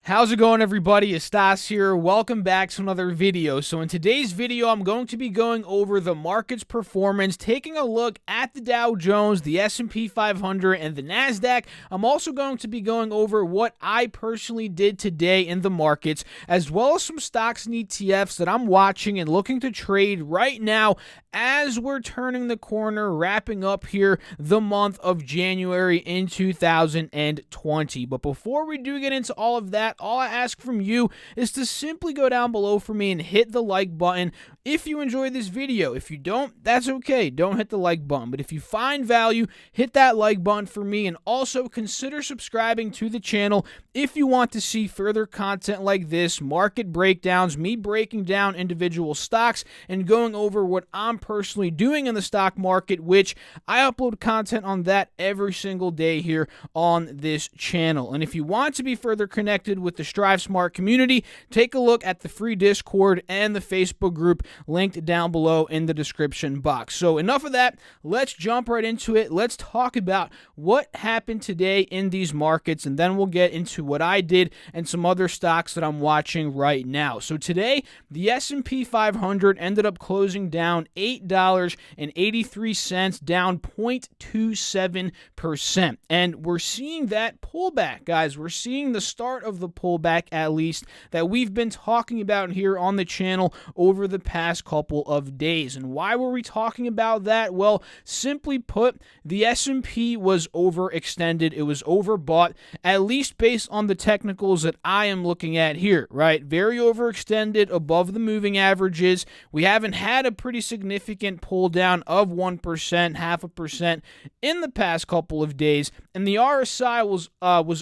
How's it going, everybody? It's Stas here. Welcome back to another video. So in today's video, I'm going to be going over the market's performance, taking a look at the Dow Jones, the S&P 500, and the NASDAQ. I'm also going to be going over what I personally did today in the markets, as well as some stocks and ETFs that I'm watching and looking to trade right now as we're turning the corner, wrapping up here the month of January in 2020. But before we do get into all of that, all I ask from you is to simply go down below for me and hit the like button if you enjoyed this video. If you don't, that's okay. Don't hit the like button. But if you find value, hit that like button for me, and also consider subscribing to the channel if you want to see further content like this, market breakdowns, me breaking down individual stocks and going over what I'm personally doing in the stock market, which I upload content on that every single day here on this channel. And if you want to be further connected with the Strive Smart community, take a look at the free Discord and the Facebook group linked down below in the description box. So enough of that. Let's jump right into it. Let's talk about what happened today in these markets, and then we'll get into what I did and some other stocks that I'm watching right now. So today, the S&P 500 ended up closing down $8.83, down 0.27%. And we're seeing that pullback, guys. We're seeing the start of the pullback, at least, that we've been talking about here on the channel over the past couple of days. And why were we talking about that? Well, simply put, the S&P was overextended. It was overbought, at least based on the technicals that I am looking at here, right? Very overextended, above the moving averages. We haven't had a pretty significant pull down of 1%, 0.5% in the past couple of days. And the RSI was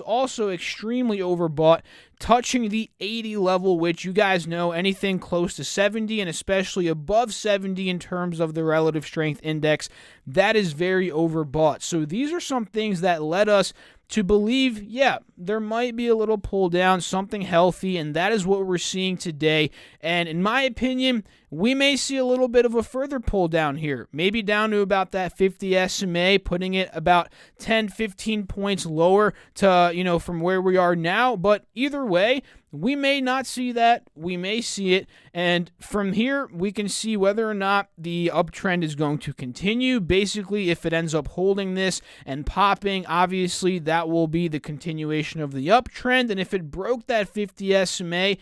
also extremely overbought, touching the 80 level, which you guys know anything close to 70 and especially above 70 in terms of the relative strength index, that is very overbought. So these are some things that led us to believe, yeah, there might be a little pull down, something healthy, and that is what we're seeing today. And in my opinion, we may see a little bit of a further pull down here, maybe down to about that 50 SMA, putting it about 10, 15 points lower to, from where we are now. But either way, we may not see that. We may see it. And from here, we can see whether or not the uptrend is going to continue. Basically, if it ends up holding this and popping, obviously that will be the continuation of the uptrend. And if it broke that 50 SMA,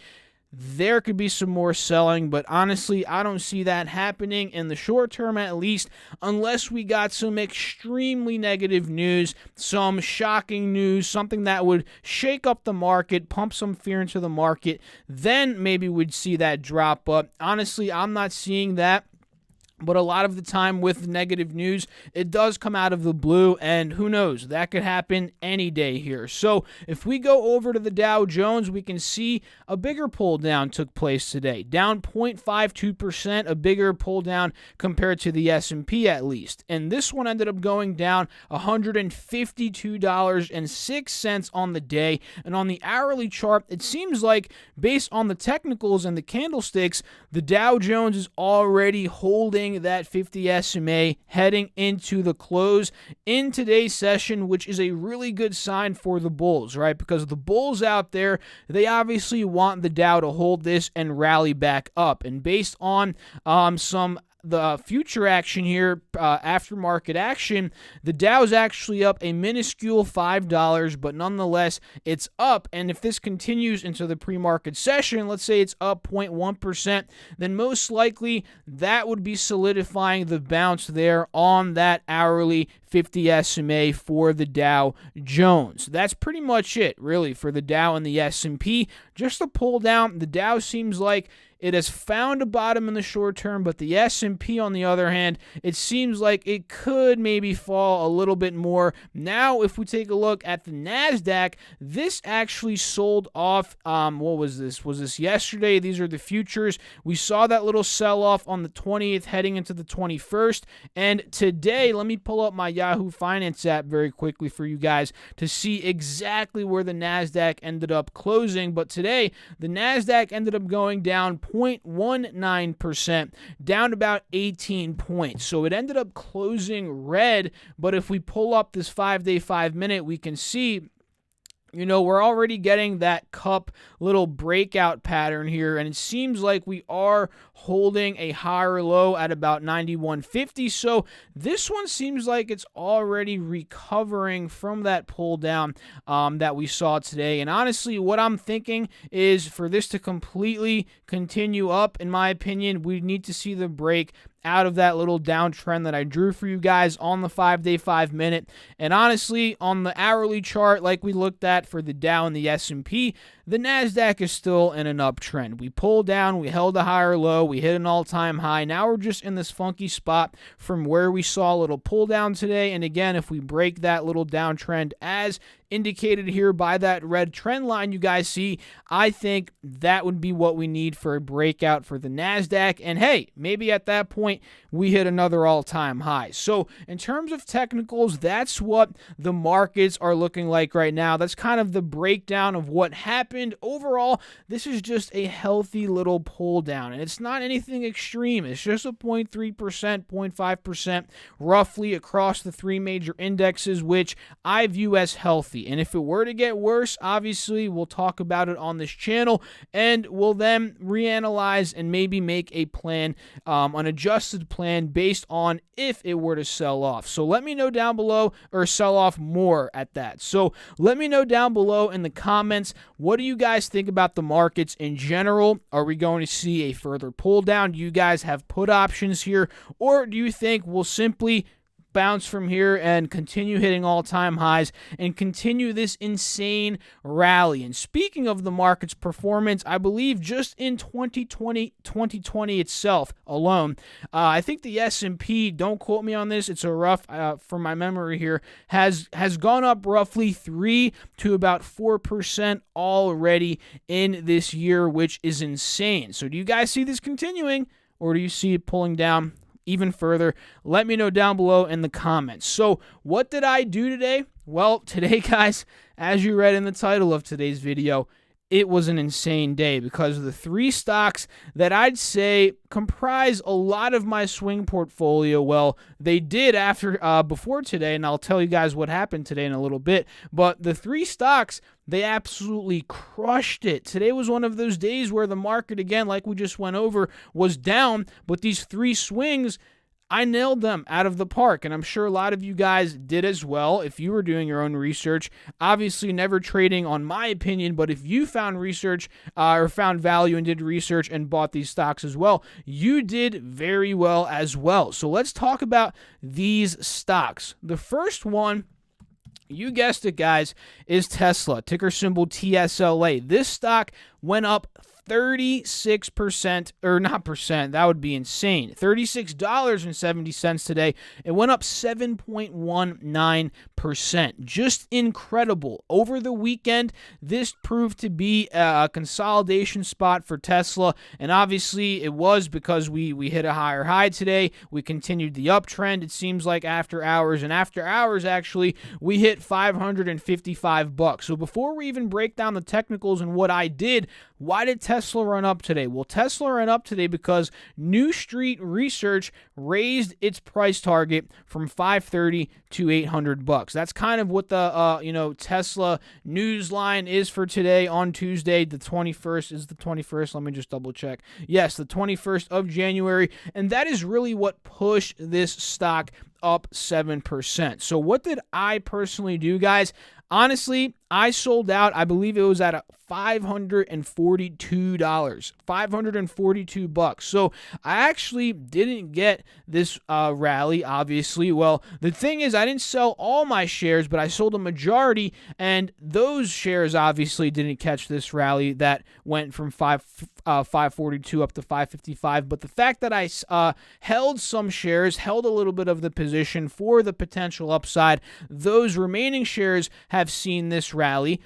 there could be some more selling, but honestly, I don't see that happening in the short term, at least, unless we got some extremely negative news, some shocking news, something that would shake up the market, pump some fear into the market. Then maybe we'd see that drop. But honestly, I'm not seeing that. But a lot of the time with negative news, it does come out of the blue, and who knows, that could happen any day here. So if we go over to the Dow Jones, we can see a bigger pull down took place today, down 0.52%, a bigger pull down compared to the S&P at least. And this one ended up going down $152.06 on the day. And on the hourly chart, it seems like based on the technicals and the candlesticks, the Dow Jones is already holding that 50 SMA heading into the close in today's session, which is a really good sign for the bulls, right? Because the bulls out there, they obviously want the Dow to hold this and rally back up. And based on the future action here, aftermarket action, the Dow is actually up a minuscule $5, but nonetheless, it's up. And if this continues into the pre-market session, let's say it's up 0.1%, then most likely that would be solidifying the bounce there on that hourly 50 SMA for the Dow Jones. That's pretty much it, really, for the Dow and the S&P. Just a pull down. The Dow seems like it has found a bottom in the short term, but the S&P, on the other hand, it seems like it could maybe fall a little bit more. Now, if we take a look at the NASDAQ, this actually sold off, what was this? Was this yesterday? These are the futures. We saw that little sell-off on the 20th heading into the 21st, and today, let me pull up my Yahoo Finance app very quickly for you guys to see exactly where the NASDAQ ended up closing. But today, the NASDAQ ended up going down 0.19%, down about 18 points. So it ended up closing red, but if we pull up this 5-day, 5-minute, we can see we're already getting that cup little breakout pattern here, and it seems like we are holding a higher low at about 91.50. So this one seems like it's already recovering from that pull down that we saw today. And honestly, what I'm thinking is for this to completely continue up, in my opinion, we need to see the break out of that little downtrend that I drew for you guys on the 5-day, 5-minute. And honestly, on the hourly chart, like we looked at for the Dow and the S&P, the NASDAQ is still in an uptrend. We pulled down, we held a higher low, we hit an all-time high. Now we're just in this funky spot from where we saw a little pull down today. And again, if we break that little downtrend as indicated here by that red trend line you guys see, I think that would be what we need for a breakout for the NASDAQ. And hey, maybe at that point we hit another all-time high. So in terms of technicals, that's what the markets are looking like right now. That's kind of the breakdown of what happened. Overall, this is just a healthy little pull down, and it's not anything extreme. It's just a 0.3%, 0.5% roughly across the three major indexes, which I view as healthy. And if it were to get worse, obviously we'll talk about it on this channel, and we'll then reanalyze and maybe make a plan, an adjusted plan based on if it were to sell off. So let me know down below, or sell off more at that. So let me know down below in the comments, what do you guys think about the markets in general? Are we going to see a further pull down? Do you guys have put options here, or do you think we'll simply bounce from here and continue hitting all-time highs and continue this insane rally? And speaking of the market's performance, I believe just in 2020 itself alone, I think the S&P, don't quote me on this, it's a rough from my memory here, has gone up roughly 3 to about 4% already in this year, which is insane. So do you guys see this continuing, or do you see it pulling down even further? Let me know down below in the comments. So what did I do today? Well, today, guys, as you read in the title of today's video, it was an insane day because the three stocks that I'd say comprise a lot of my swing portfolio, well, they did before today, and I'll tell you guys what happened today in a little bit, but the three stocks, they absolutely crushed it. Today was one of those days where the market, again, like we just went over, was down, but these three swings, I nailed them out of the park, and I'm sure a lot of you guys did as well if you were doing your own research. Obviously, never trading on my opinion, but if you found research or found value and did research and bought these stocks as well, you did very well as well. So let's talk about these stocks. The first one, you guessed it, guys, is Tesla, ticker symbol TSLA. This stock went up 36%, or not percent, that would be insane. $36.70 today. It went up 7.19%. Just incredible. Over the weekend, this proved to be a consolidation spot for Tesla, and obviously it was because we hit a higher high today. We continued the uptrend, it seems like, after hours, and after hours, actually, we hit $555. So before we even break down the technicals and what I did, why did Tesla run up today? Well, Tesla ran up today because New Street Research raised its price target from $530 to $800. That's kind of what the Tesla news line is for today on Tuesday. The 21st is the 21st. Let me just double check. Yes, the 21st of January, and that is really what pushed this stock up 7%. So what did I personally do, guys? Honestly, I sold out. I believe it was at $542. $542. So I actually didn't get this rally, obviously. Well, the thing is, I didn't sell all my shares, but I sold a majority, and those shares obviously didn't catch this rally that went from 542 up to 555. But the fact that I held some shares, held a little bit of the position for the potential upside, those remaining shares have seen this rally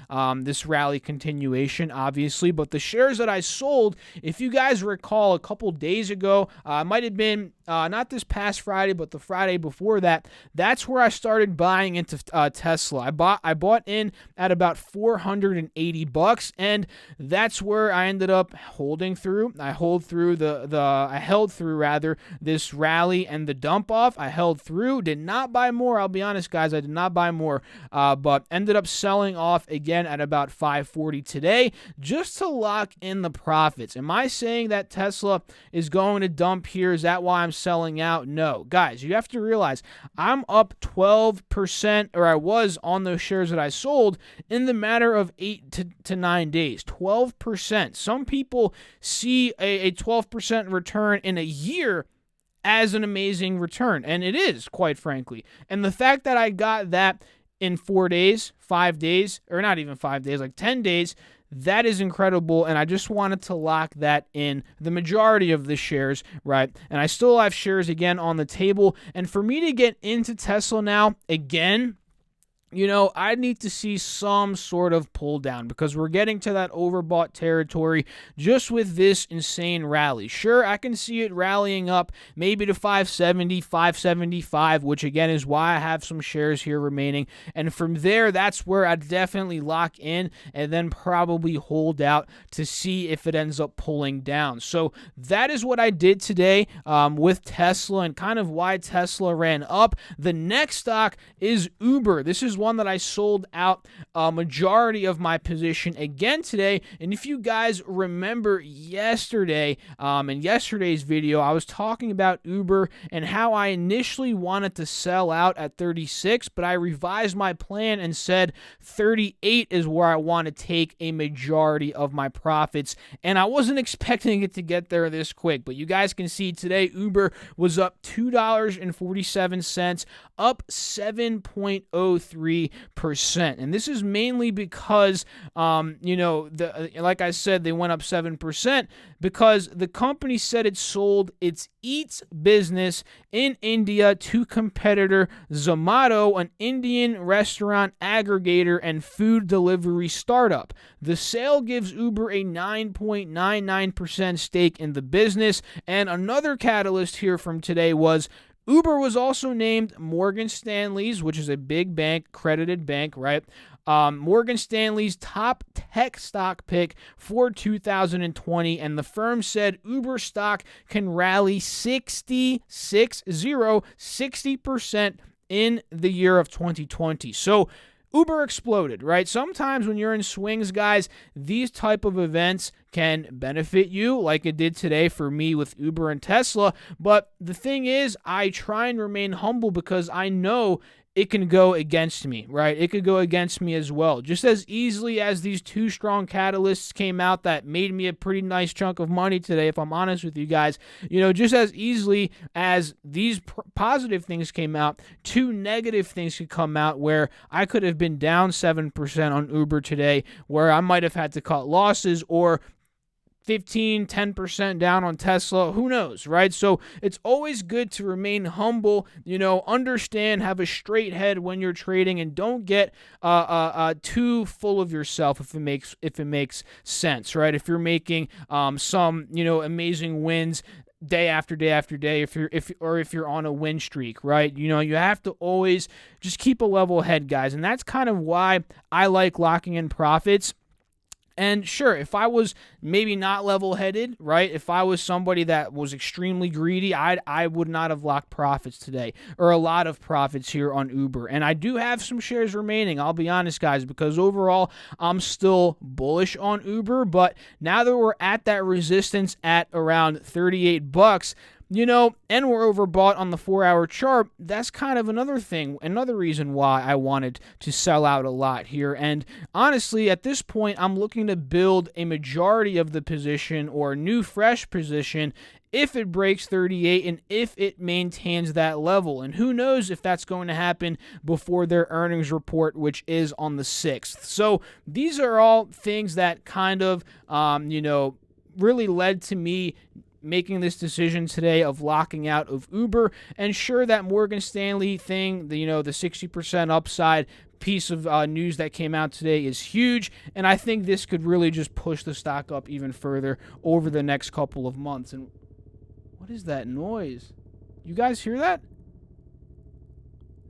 continuation, obviously. But the shares that I sold, if you guys recall, a couple days ago, might have been not this past Friday, but the Friday before that, that's where I started buying into Tesla. I bought in at about $480, and that's where I ended up holding through. I held through this rally and the dump off. I held through, did not buy more. I'll be honest, guys, I did not buy more, but ended up selling off again at about 540 today just to lock in the profits. Am I saying that Tesla is going to dump here? Is that why I'm selling out? No. Guys, you have to realize I'm up 12%, or I was on those shares that I sold in the matter of 8 to 9 days. 12%. Some people see a 12% return in a year as an amazing return, and it is, quite frankly. And the fact that I got that in 4 days, 5 days, or not even 5 days, like 10 days, that is incredible, and I just wanted to lock that in the majority of the shares, right? And I still have shares again on the table, and for me to get into Tesla now, again, I need to see some sort of pull down because we're getting to that overbought territory just with this insane rally. Sure, I can see it rallying up maybe to 570, 575, which again is why I have some shares here remaining. And from there, that's where I'd definitely lock in and then probably hold out to see if it ends up pulling down. So that is what I did today with Tesla and kind of why Tesla ran up. The next stock is Uber. This is one that I sold out a majority of my position again today. And if you guys remember yesterday, in yesterday's video, I was talking about Uber and how I initially wanted to sell out at 36, but I revised my plan and said 38 is where I want to take a majority of my profits. And I wasn't expecting it to get there this quick, but you guys can see today Uber was up $2.47, up 7.03%. And this is mainly because, like I said, they went up 7% because the company said it sold its Eats business in India to competitor Zomato, an Indian restaurant aggregator and food delivery startup. The sale gives Uber a 9.99% stake in the business. And another catalyst here from today was Uber was also named Morgan Stanley's, which is a big bank, credited bank, right? Morgan Stanley's top tech stock pick for 2020, and the firm said Uber stock can rally 60% in the year of 2020. So Uber exploded, right? Sometimes when you're in swings, guys, these type of events can benefit you like it did today for me with Uber and Tesla. But the thing is, I try and remain humble because I know it can go against me, right? It could go against me as well. Just as easily as these two strong catalysts came out that made me a pretty nice chunk of money today, if I'm honest with you guys, just as easily as these positive things came out, two negative things could come out where I could have been down 7% on Uber today, where I might have had to cut losses, or 10% down on Tesla, who knows, right? So it's always good to remain humble, understand, have a straight head when you're trading, and don't get too full of yourself if it makes sense, right? If you're making some amazing wins day after day after day, if you're on a win streak, right? You have to always just keep a level head, guys, and that's kind of why I like locking in profits. And sure, if I was maybe not level-headed, right, if I was somebody that was extremely greedy, I would not have locked profits today, or a lot of profits here on Uber. And I do have some shares remaining, I'll be honest, guys, because overall, I'm still bullish on Uber. But now that we're at that resistance at around $38, and we're overbought on the 4-hour chart, that's kind of another reason why I wanted to sell out a lot here. And honestly, at this point, I'm looking to build a majority of the position or a new fresh position if it breaks 38 and if it maintains that level. And who knows if that's going to happen before their earnings report, which is on the 6th. So these are all things that kind of, really led to me making this decision today of locking out of Uber. And sure, that Morgan Stanley thing, the 60% upside piece of news that came out today is huge, and I think this could really just push the stock up even further over the next couple of months. And what is that noise? You guys hear that?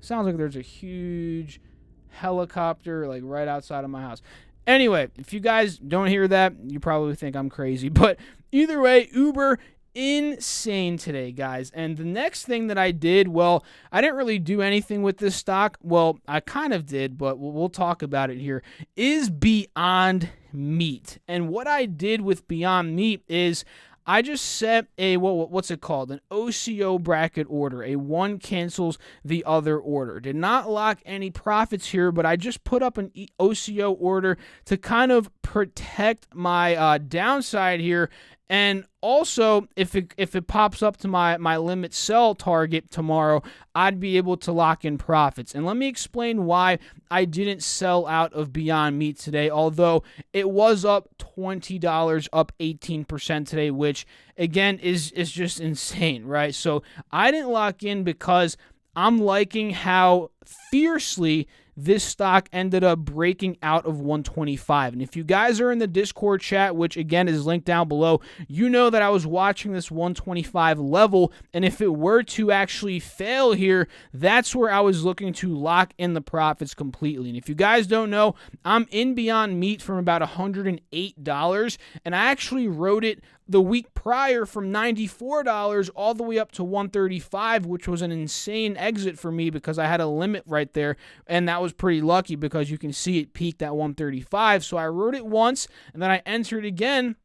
Sounds like there's a huge helicopter like right outside of my house. Anyway, if you guys don't hear that, you probably think I'm crazy. But either way, Uber insane today, guys. And the next thing that I did, well, I didn't really do anything with this stock. Well, I kind of did, but we'll talk about it here, is Beyond Meat. And what I did with Beyond Meat is I just set a, what's it called? An OCO bracket order. A one cancels the other order. Did not lock any profits here, but I just put up an OCO order to kind of protect my downside here. And also, if it pops up to my limit sell target tomorrow, I'd be able to lock in profits. And let me explain why I didn't sell out of Beyond Meat today, although it was up $20, up 18% today, which, again, is just insane, right? So I didn't lock in because I'm liking how fiercely this stock ended up breaking out of 125. And if you guys are in the Discord chat, which again is linked down below, you know that I was watching this 125 level, and if it were to actually fail here, that's where I was looking to lock in the profits completely. And if you guys don't know, I'm in Beyond Meat from about $108, and I actually wrote it the week prior from $94 all the way up to $135, which was an insane exit for me because I had a limit right there, and that was pretty lucky because you can see it peaked at $135. So I wrote it once, and then I entered again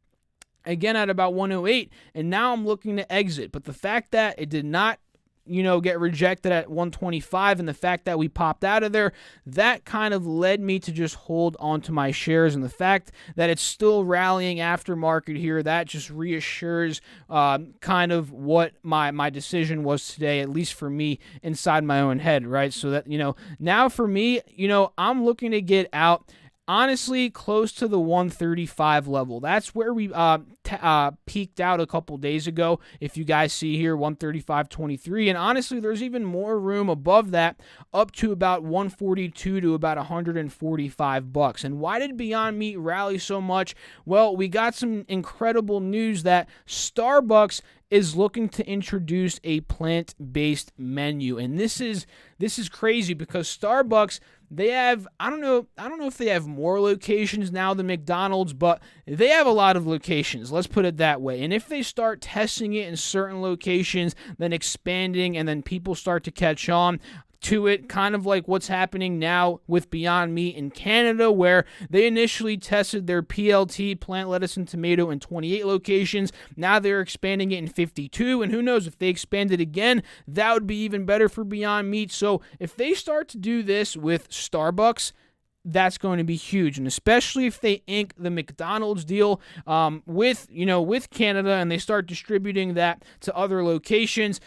at about $108, and now I'm looking to exit. But the fact that it did not get rejected at $125, and the fact that we popped out of there, that kind of led me to just hold on to my shares. And the fact that it's still rallying after market here, that just reassures kind of what my decision was today, at least for me inside my own head, right? So that, now for me, I'm looking to get out honestly close to the 135 level. That's where we peaked out a couple days ago. If you guys see here, 135.23, and honestly, there's even more room above that, up to about 142 to about $145. And why did Beyond Meat rally so much? Well, we got some incredible news that Starbucks is looking to introduce a plant-based menu, and this is crazy because Starbucks, they have, I don't know if they have more locations now than McDonald's, but they have a lot of locations, let's put it that way. And if they start testing it in certain locations, then expanding, and then people start to catch on to it, kind of like what's happening now with Beyond Meat in Canada, where they initially tested their PLT, plant lettuce and tomato, in 28 locations. Now they're expanding it in 52, and who knows, if they expand it again, that would be even better for Beyond Meat. So if they start to do this with Starbucks, that's going to be huge, and especially if they ink the McDonald's deal with Canada, and they start distributing that to other locations,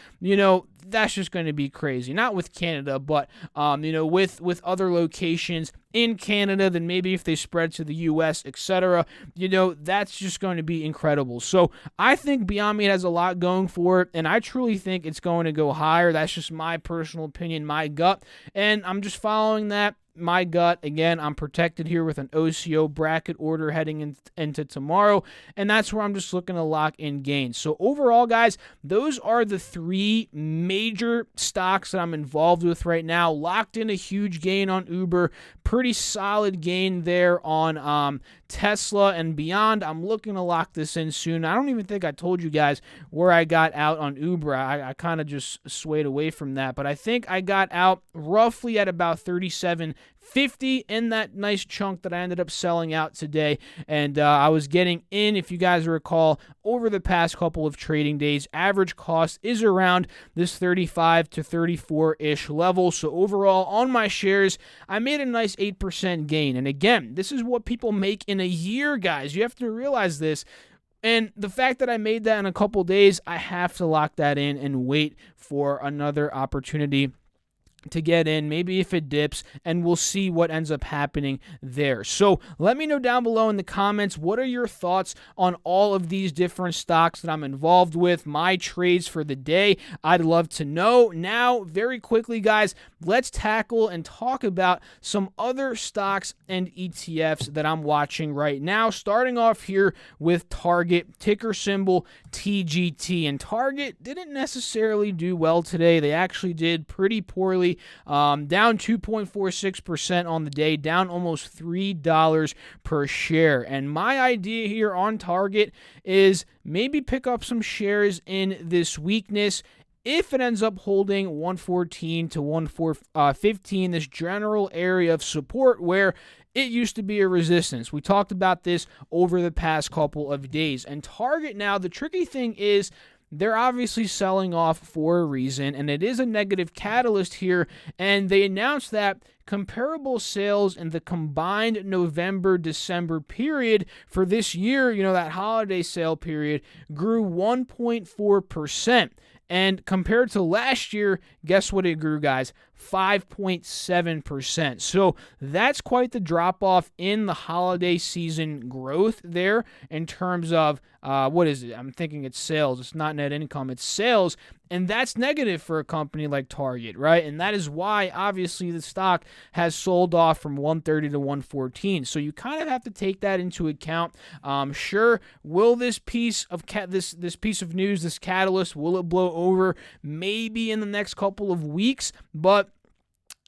that's just going to be crazy. Not with Canada, but with other locations in Canada, then maybe if they spread to the U.S., etc., that's just going to be incredible. So I think Beyond Meat has a lot going for it, and I truly think it's going to go higher. That's just my personal opinion, my gut, and I'm just following that. My gut, again, I'm protected here with an OCO bracket order heading into tomorrow, and that's where I'm just looking to lock in gains. So overall, guys, those are the three major stocks that I'm involved with right now. Locked in a huge gain on Uber, pretty solid gain there on Tesla and Beyond. I'm looking to lock this in soon. I don't even think I told you guys where I got out on Uber. I kind of just swayed away from that, but I think I got out roughly at about 37.50 in that nice chunk that I ended up selling out today. And I was getting in, if you guys recall, over the past couple of trading days. Average cost is around this 35 to 34-ish level. So overall, on my shares, I made a nice 8% gain. And again, this is what people make in a year, guys. You have to realize this. And the fact that I made that in a couple days, I have to lock that in and wait for another opportunity to get in, maybe if it dips, and we'll see what ends up happening there. So let me know down below in the comments, what are your thoughts on all of these different stocks that I'm involved with, my trades for the day? I'd love to know. Now, very quickly, guys, let's tackle and talk about some other stocks and ETFs that I'm watching right now. Starting off here with Target, ticker symbol TGT. And Target didn't necessarily do well today. They actually did pretty poorly, down 2.46% on the day, down almost $3 per share. And my idea here on Target is maybe pick up some shares in this weakness. If it ends up holding 114 to 115, this general area of support where it used to be a resistance. We talked about this over the past couple of days. And Target now, the tricky thing is they're obviously selling off for a reason, and it is a negative catalyst here. And they announced that comparable sales in the combined November-December period for this year, that holiday sale period, grew 1.4%. And compared to last year, guess what it grew, guys? 5.7%. So that's quite the drop-off in the holiday season growth there in terms of, what is it? I'm thinking it's sales. It's not net income. It's sales. And that's negative for a company like Target, right? And that is why, obviously, the stock has sold off from 130 to 114. So you kind of have to take that into account. Sure, will this piece of this piece of news, this catalyst, will it blow over? Maybe in the next couple of weeks, but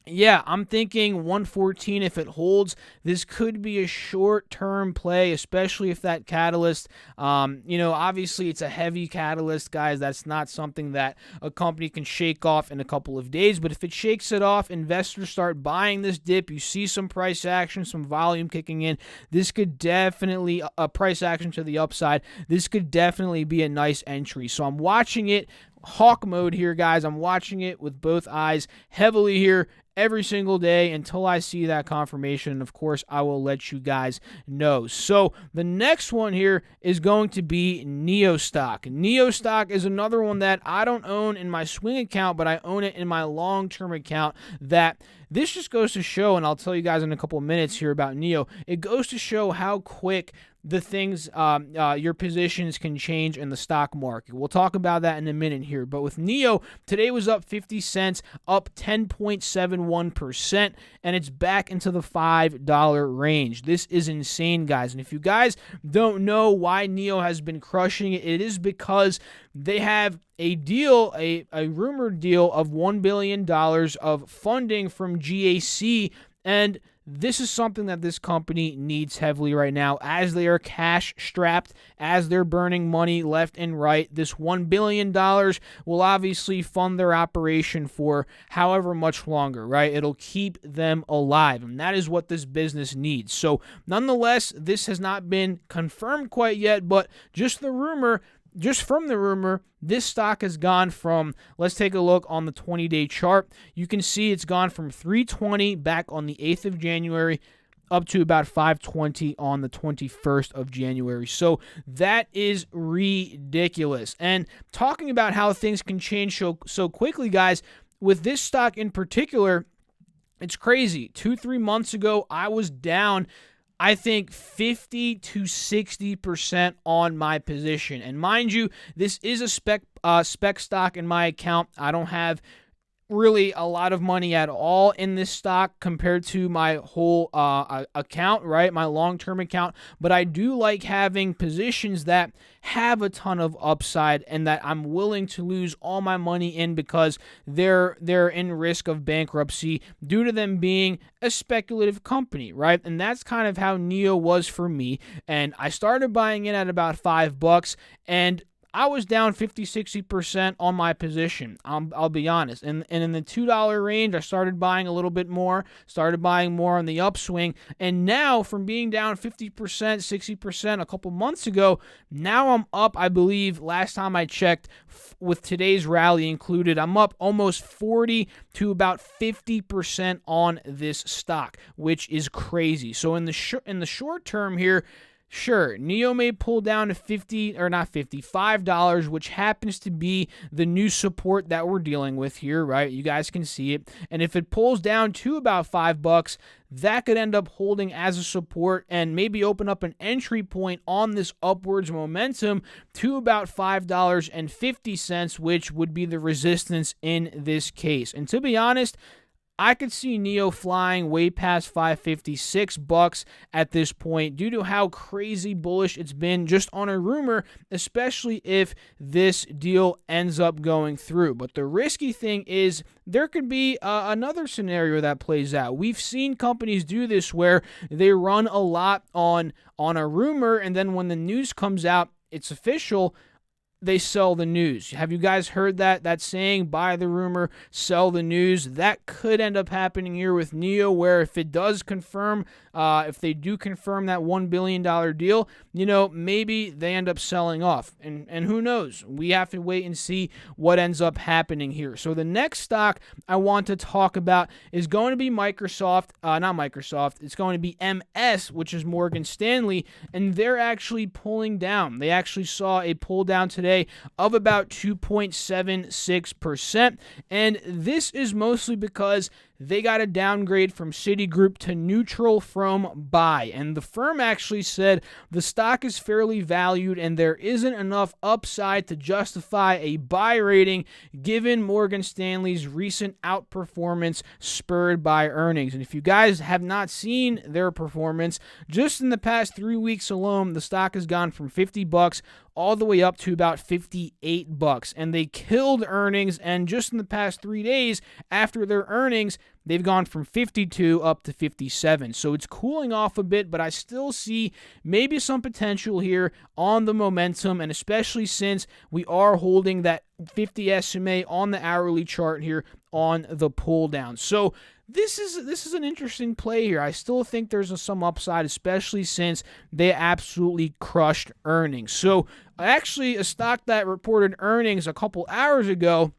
yeah, I'm thinking 114 if it holds. This could be a short-term play, especially if that catalyst, obviously it's a heavy catalyst, guys. That's not something that a company can shake off in a couple of days. But if it shakes it off, investors start buying this dip. You see some price action, some volume kicking in. This could definitely, a price action to the upside. This could definitely be a nice entry. So I'm watching it. Hawk mode here, guys. I'm watching it with both eyes heavily here every single day until I see that confirmation. And of course, I will let you guys know. So the next one here is going to be NIO stock. NIO stock is another one that I don't own in my swing account, but I own it in my long-term account. That this just goes to show, and I'll tell you guys in a couple of minutes here about NIO, it goes to show how quick the things, your positions can change in the stock market. We'll talk about that in a minute here. But with NIO, today was up 50 cents, up 10.71%, and it's back into the $5 range. This is insane, guys. And if you guys don't know why NIO has been crushing it, it is because they have a deal, a rumored deal of $1 billion of funding from GAC, and this is something that this company needs heavily right now as they are cash strapped, as they're burning money left and right. This $1 billion will obviously fund their operation for however much longer, right? It'll keep them alive, and that is what this business needs. So nonetheless, this has not been confirmed quite yet, but just from the rumor, this stock has gone from, let's take a look on the 20-day chart. You can see it's gone from 320 back on the 8th of January up to about 520 on the 21st of January. So that is ridiculous. And talking about how things can change so quickly, guys, with this stock in particular, it's crazy. 2-3 months ago, I was down, I think, 50 to 60% on my position. And mind you, this is a spec stock in my account. I don't have really a lot of money at all in this stock compared to my whole account, right? My long-term account. But I do like having positions that have a ton of upside and that I'm willing to lose all my money in because they're in risk of bankruptcy due to them being a speculative company, right? And that's kind of how NIO was for me. And I started buying in at about $5, and I was down 50-60% on my position. I'll be honest. And in the $2 range, I started buying a little bit more, started buying more on the upswing. And now, from being down 50%, 60% a couple months ago, now I'm up, I believe, last time I checked, with today's rally included, I'm up almost 40 to about 50% on this stock, which is crazy. So in the short term here, sure, NIO may pull down to $5, which happens to be the new support that we're dealing with here, right? You guys can see it. And if it pulls down to about $5, that could end up holding as a support and maybe open up an entry point on this upwards momentum to about $5.50, which would be the resistance in this case. And to be honest, I could see NIO flying way past $556 at this point due to how crazy bullish it's been just on a rumor, especially if this deal ends up going through. But the risky thing is there could be another scenario that plays out. We've seen companies do this where they run a lot on a rumor, and then when the news comes out, it's official, they sell the news. Have you guys heard that saying, buy the rumor, sell the news? That could end up happening here with NIO, where if it does confirm, if they do confirm that $1 billion deal, maybe they end up selling off. And who knows? We have to wait and see what ends up happening here. So the next stock I want to talk about is going to be Microsoft, not Microsoft, it's going to be MS, which is Morgan Stanley, and they're actually pulling down. They actually saw a pull down today of about 2.76%, and this is mostly because they got a downgrade from Citigroup to neutral from buy, and the firm actually said the stock is fairly valued and there isn't enough upside to justify a buy rating given Morgan Stanley's recent outperformance spurred by earnings. And if you guys have not seen their performance, just in the past 3 weeks alone, the stock has gone from $50 all the way up to about $58, and they killed earnings, and just in the past 3 days after their earnings, they've gone from 52 up to 57. So it's cooling off a bit, but I still see maybe some potential here on the momentum, and especially since we are holding that 50 SMA on the hourly chart here on the pull down. So this is an interesting play here. I still think there's some upside, especially since they absolutely crushed earnings. So actually, a stock that reported earnings a couple hours ago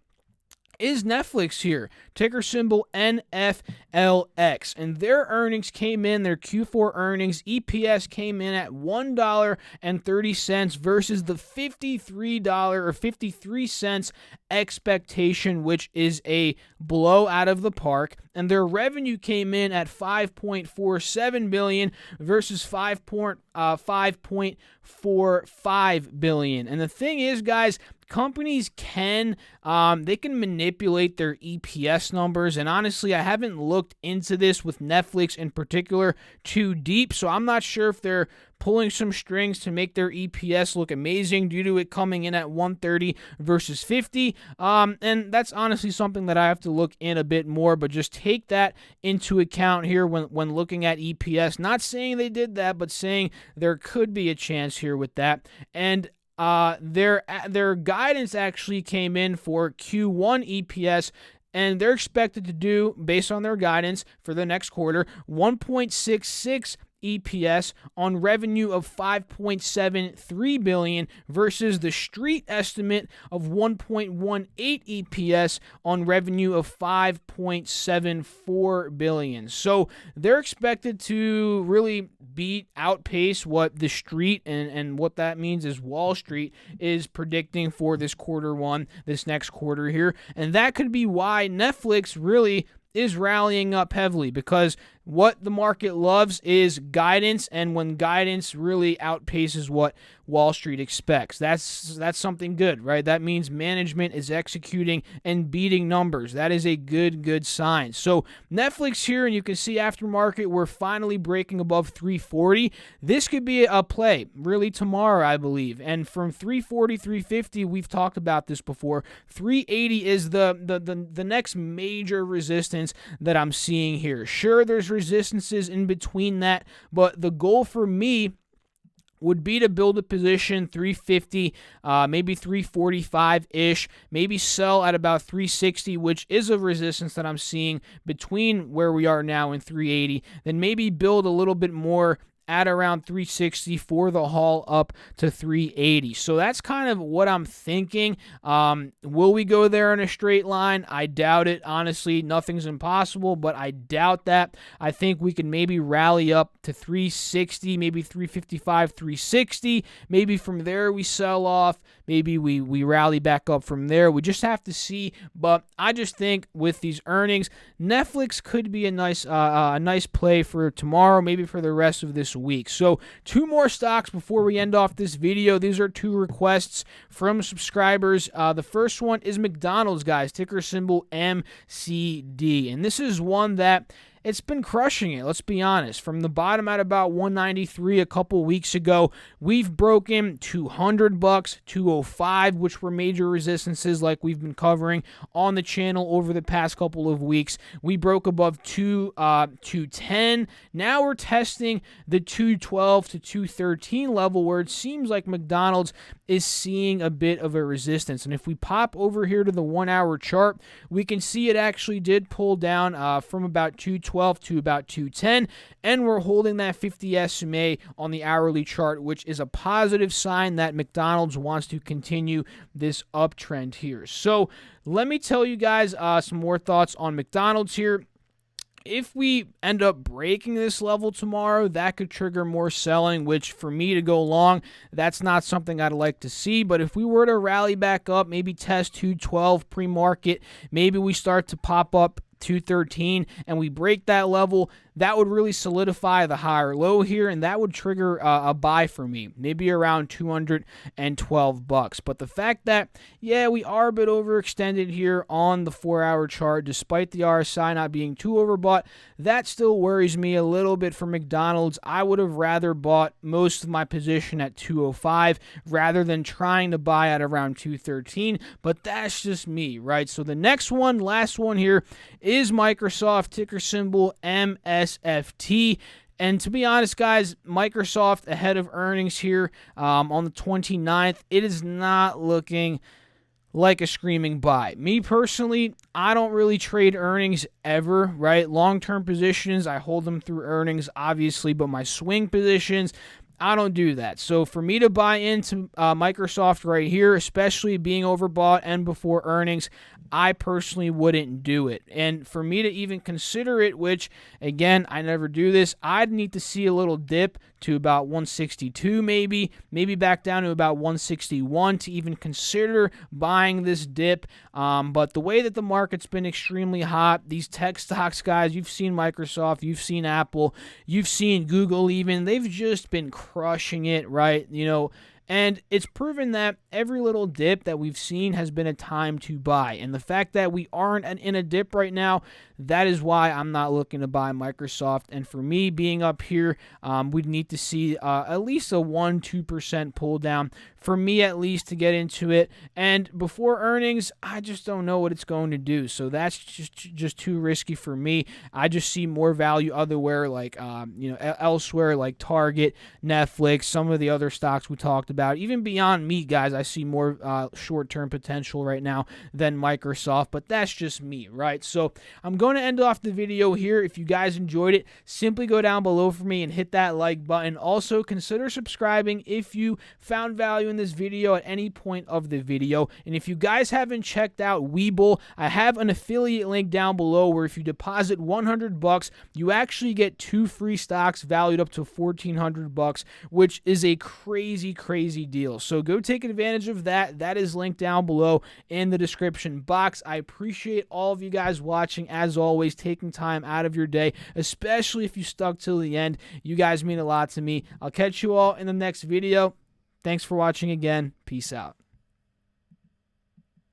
is Netflix here, ticker symbol NFLX, and their earnings came in, their Q4 earnings, EPS came in at $1.30 versus the $53 or 53 cents expectation, which is a blow out of the park, and their revenue came in at $5.47 billion versus $5.45 billion. And the thing is, guys, companies can manipulate their EPS numbers, and honestly, I haven't looked into this with Netflix in particular too deep, so I'm not sure if they're pulling some strings to make their EPS look amazing due to it coming in at 130 versus 50, and that's honestly something that I have to look in a bit more, but just take that into account here when looking at EPS. Not saying they did that, but saying there could be a chance here with that. And their guidance actually came in for Q1 EPS, and they're expected to do, based on their guidance for the next quarter, 1.66 EPS on revenue of $5.73 billion versus the street estimate of 1.18 EPS on revenue of $5.74 billion. So they're expected to really outpace what the street, and what that means is Wall Street is predicting for this quarter one, this next quarter here. And that could be why Netflix really is rallying up heavily, because what the market loves is guidance, and when guidance really outpaces what Wall Street expects, that's something good, right? That means management is executing and beating numbers. That is a good sign. So Netflix here, and you can see aftermarket, we're finally breaking above 340. This could be a play really tomorrow, I believe. And from 340, 350, we've talked about this before. 380 is the next major resistance that I'm seeing here. Sure, there's resistances in between that, but the goal for me would be to build a position 350, maybe 345-ish, maybe sell at about 360, which is a resistance that I'm seeing between where we are now and 380, then maybe build a little bit more at around 360 for the haul up to 380. So that's kind of what I'm thinking. Will we go there in a straight line? I doubt it. Honestly, nothing's impossible, but I doubt that. I think we can maybe rally up to 360, maybe 355, 360. Maybe from there we sell off. Maybe we rally back up from there. We just have to see. But I just think with these earnings, Netflix could be a nice play for tomorrow, maybe for the rest of this this week. So 2 more stocks before we end off this video. These are 2 requests from subscribers. The first one is McDonald's, guys, ticker symbol MCD. And this is one that it's been crushing it, let's be honest. From the bottom at about 193 a couple weeks ago, we've broken $200, 205, which were major resistances like we've been covering on the channel over the past couple of weeks. We broke above 210. Now we're testing the 212 to 213 level where it seems like McDonald's is seeing a bit of a resistance. And if we pop over here to the 1-hour chart, we can see it actually did pull down from about 212 to about 210, and we're holding that 50 SMA on the hourly chart, which is a positive sign that McDonald's wants to continue this uptrend here. So let me tell you guys some more thoughts on McDonald's here. If we end up breaking this level tomorrow, that could trigger more selling, which for me to go long, that's not something I'd like to see. But if we were to rally back up, maybe test 212 pre-market, maybe we start to pop up 213 and we break that level, that would really solidify the higher low here, and that would trigger a buy for me, maybe around $212. But the fact that, yeah, we are a bit overextended here on the 4-hour chart, despite the RSI not being too overbought, that still worries me a little bit for McDonald's. I would have rather bought most of my position at 205 rather than trying to buy at around 213, but that's just me, right? So the next one, last one here, is Microsoft, ticker symbol MSFT. And to be honest, guys, Microsoft ahead of earnings here on the 29th, it is not looking like a screaming buy. Me personally, I don't really trade earnings ever, right? Long-term positions, I hold them through earnings, obviously, but my swing positions, I don't do that. So for me to buy into Microsoft right here, especially being overbought and before earnings, I personally wouldn't do it. And for me to even consider it, which, again, I never do this, I'd need to see a little dip to about 162 maybe back down to about 161 to even consider buying this dip. But the way that the market's been extremely hot, these tech stocks, guys, you've seen Microsoft, you've seen Apple, you've seen Google even, they've just been crushing it, right? You know, and it's proven that every little dip that we've seen has been a time to buy. And the fact that we aren't in a dip right now, that is why I'm not looking to buy Microsoft. And for me, being up here, we'd need to see at least a 1-2% pull down for me at least to get into it. And before earnings, I just don't know what it's going to do. So that's just too risky for me. I just see more value otherwhere, like elsewhere, like Target, Netflix, some of the other stocks we talked about. Even beyond meat, guys, I see more short-term potential right now than Microsoft, but that's just me, right? So I'm going to end off the video here. If you guys enjoyed it, simply go down below for me and hit that like button. Also, consider subscribing if you found value in this video at any point of the video. And if you guys haven't checked out Webull, I have an affiliate link down below where if you deposit $100, you actually get 2 free stocks valued up to $1,400, which is a crazy deal. So go take advantage of that. That is linked down below in the description box. I appreciate all of you guys watching, as always, taking time out of your day, especially if you stuck till the end. You guys mean a lot to me. I'll catch you all in the next video. Thanks for watching again. Peace out.